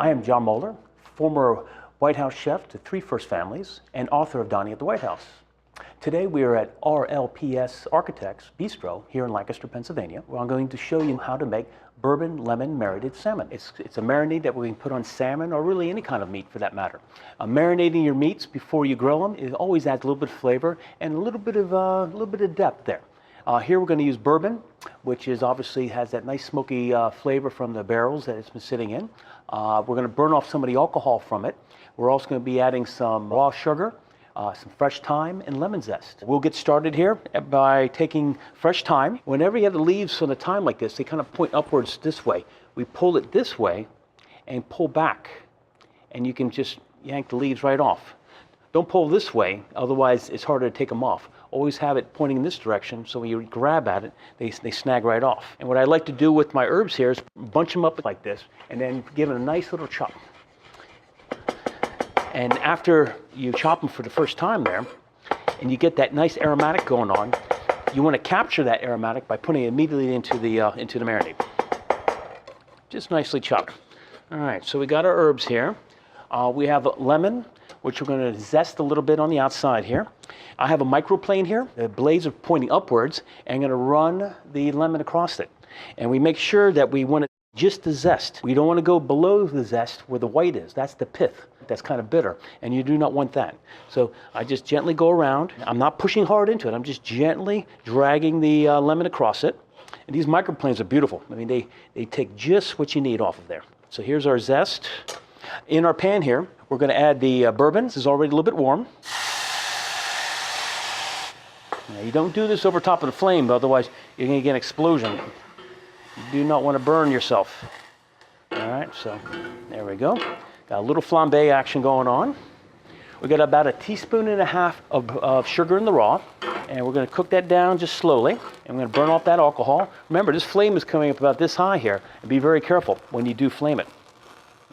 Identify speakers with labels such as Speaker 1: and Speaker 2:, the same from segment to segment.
Speaker 1: I am John Moeller, former White House chef to 3 first families and author of Dining at the White House. Today we are at RLPS Architects Bistro here in Lancaster, Pennsylvania, where I'm going to show you how to make bourbon lemon marinated salmon. It's a marinade that we can put on salmon or really any kind of meat for that matter. Marinating your meats before you grill them, it always adds a little bit of flavor and a little bit of depth there. Here we're going to use bourbon, which is obviously has that nice smoky flavor from the barrels that it's been sitting in. We're going to burn off some of the alcohol from it. We're also going to be adding some raw sugar, some fresh thyme, and lemon zest. We'll get started here by taking fresh thyme. Whenever you have the leaves from the thyme like this, they kind of point upwards this way. We pull it this way and pull back, and you can just yank the leaves right off. Don't pull this way, otherwise it's harder to take them off. Always have it pointing in this direction, so when you grab at it, they snag right off. And what I like to do with my herbs here is bunch them up like this, and then give it a nice little chop. And after you chop them for the first time there, and you get that nice aromatic going on, you want to capture that aromatic by putting it immediately into the marinade. Just nicely chopped. All right, so we got our herbs here. We have lemon, which we're going to zest a little bit on the outside here. I have a microplane here. The blades are pointing upwards, and I'm going to run the lemon across it. And we make sure that we want it just the zest. We don't want to go below the zest where the white is. That's the pith. That's kind of bitter, and you do not want that. So I just gently go around. I'm not pushing hard into it. I'm just gently dragging the lemon across it. And these microplanes are beautiful. I mean, they take just what you need off of there. So here's our zest. In our pan here, we're going to add the bourbon. This is already a little bit warm. Now, you don't do this over top of the flame, otherwise you're going to get an explosion. You do not want to burn yourself. All right, so there we go. Got a little flambe action going on. We got about 1.5 teaspoons of sugar in the raw, and we're going to cook that down just slowly. And we're going to burn off that alcohol. Remember, this flame is coming up about this high here, and be very careful when you do flame it.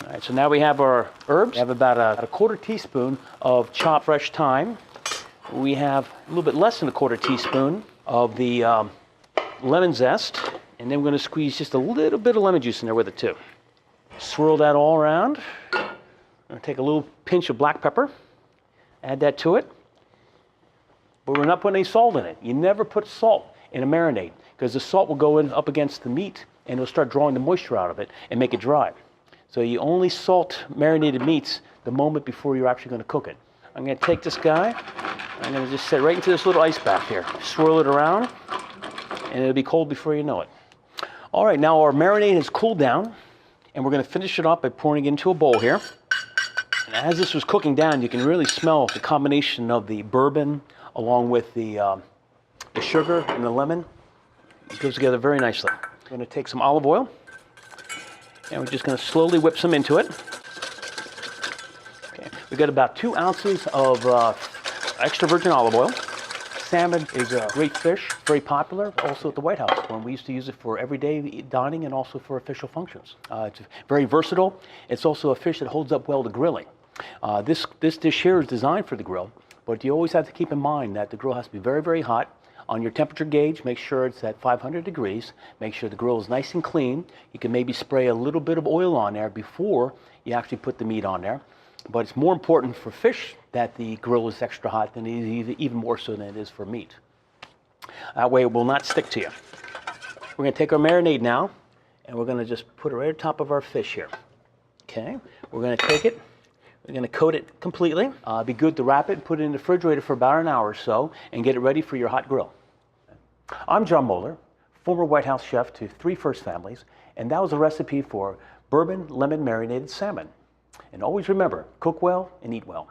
Speaker 1: All right, so now we have our herbs. We have about a 1/4 teaspoon of chopped fresh thyme. We have a little bit less than a 1/4 teaspoon of the lemon zest. And then we're going to squeeze just a little bit of lemon juice in there with it too. Swirl that all around. I'm going to take a little pinch of black pepper, add that to it. But we're not putting any salt in it. You never put salt in a marinade because the salt will go in up against the meat and it'll start drawing the moisture out of it and make it dry. So you only salt marinated meats the moment before you're actually going to cook it. I'm going to take this guy, I'm going to just set it right into this little ice bath here. Swirl it around, and it'll be cold before you know it. All right, now our marinade has cooled down, and we're going to finish it off by pouring it into a bowl here. And as this was cooking down, you can really smell the combination of the bourbon along with the sugar and the lemon. It goes together very nicely. I'm going to take some olive oil, and we're just going to slowly whip some into it. Okay. We've got about 2 ounces of extra virgin olive oil. Salmon is a great fish, very popular also at the White House, when we used to use it for everyday dining and also for official functions. It's very versatile. It's also a fish that holds up well to grilling. This dish here is designed for the grill, but you always have to keep in mind that the grill has to be very, very hot. On your temperature gauge, make sure it's at 500 degrees. Make sure the grill is nice and clean. You can maybe spray a little bit of oil on there before you actually put the meat on there. But it's more important for fish that the grill is extra hot than it is, even more so than it is for meat. That way it will not stick to you. We're going to take our marinade now, and we're going to just put it right on top of our fish here. Okay, we're going to take it, we're going to coat it completely. It'd be good to wrap it and put it in the refrigerator for about an hour or so and get it ready for your hot grill. I'm John Moeller, former White House chef to 3 first families, and that was a recipe for bourbon lemon marinated salmon. And always remember, cook well and eat well.